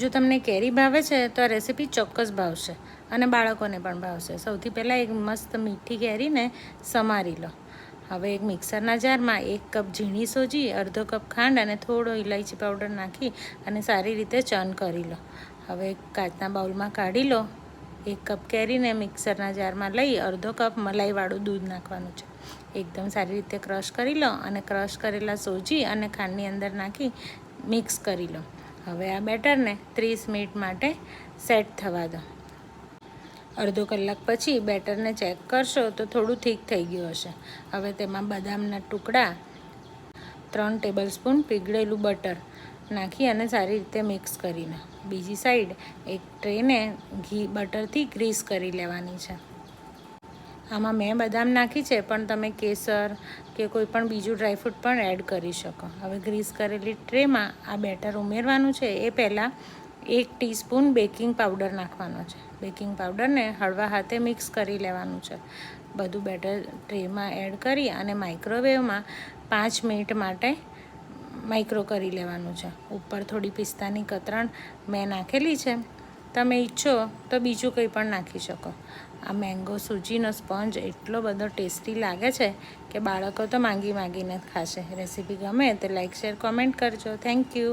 જો તમને કેરી ભાવે છે તો આ રેસીપી ચોક્કસ ભાવશે અને બાળકોને પણ ભાવશે. સૌથી પહેલાં એક મસ્ત મીઠી કેરીને સમારી લો. હવે એક મિક્સરના જારમાં 1 કપ ઝીણી સોજી, અડધો કપ ખાંડ અને થોડો ઇલાયચી પાવડર નાખી અને સારી રીતે ચર્ન કરી લો. હવે કાચના બાઉલમાં કાઢી લો. 1 કપ કેરીને મિક્સરના જારમાં લઈ અડધો કપ મલાઈવાળું દૂધ નાખવાનું છે. એકદમ સારી રીતે ક્રશ કરી લો અને ક્રશ કરેલા સોજી અને ખાંડની અંદર નાખી મિક્સ કરી લો. હવે આ બેટરને 30 મિનિટ માટે સેટ થવા દો. અડધો કલાક પછી બેટરને ચેક કરશો તો થોડું ઠીક થઈ ગયું હશે. હવે તેમાં બદામના ટુકડા, 3 ટેબલસ્પૂન પીગળેલું બટર નાખી અને સારી રીતે મિક્સ કરીને બીજી સાઈડ એક ટ્રેને બટરથી ગ્રીસ કરી લેવાની છે. આમાં મેં બદામ નાખી છે, પણ તમે કેસર કે કોઈ પણ બીજું ડ્રાયફ્રૂટ પણ એડ કરી શકો. હવે ગ્રીસ કરેલી ટ્રેમાં આ બેટર ઉમેરવાનું છે. એ પહેલાં 1 ટીસ્પૂન બેકિંગ પાવડર નાખવાનો છે. બેકિંગ પાવડરને હળવા હાથે મિક્સ કરી લેવાનું છે. બધું બેટર ટ્રેમાં એડ કરી અને માઇક્રોવેવમાં 5 મિનિટ માટે માઇક્રો કરી લેવાનું છે. ઉપર થોડી પિસ્તાની કતરણ મેં નાખેલી છે. તમે ઈચ્છો તો બીજું કંઈ પણ નાખી શકો. આ મેંગો સૂજીનો સ્પંજ એટલો બધો ટેસ્ટી લાગે છે કે બાળકો તો માંગીને ખાશે. રેસીપી ગમે તો લાઇક, શેર, કોમેન્ટ કરજો. Thank you.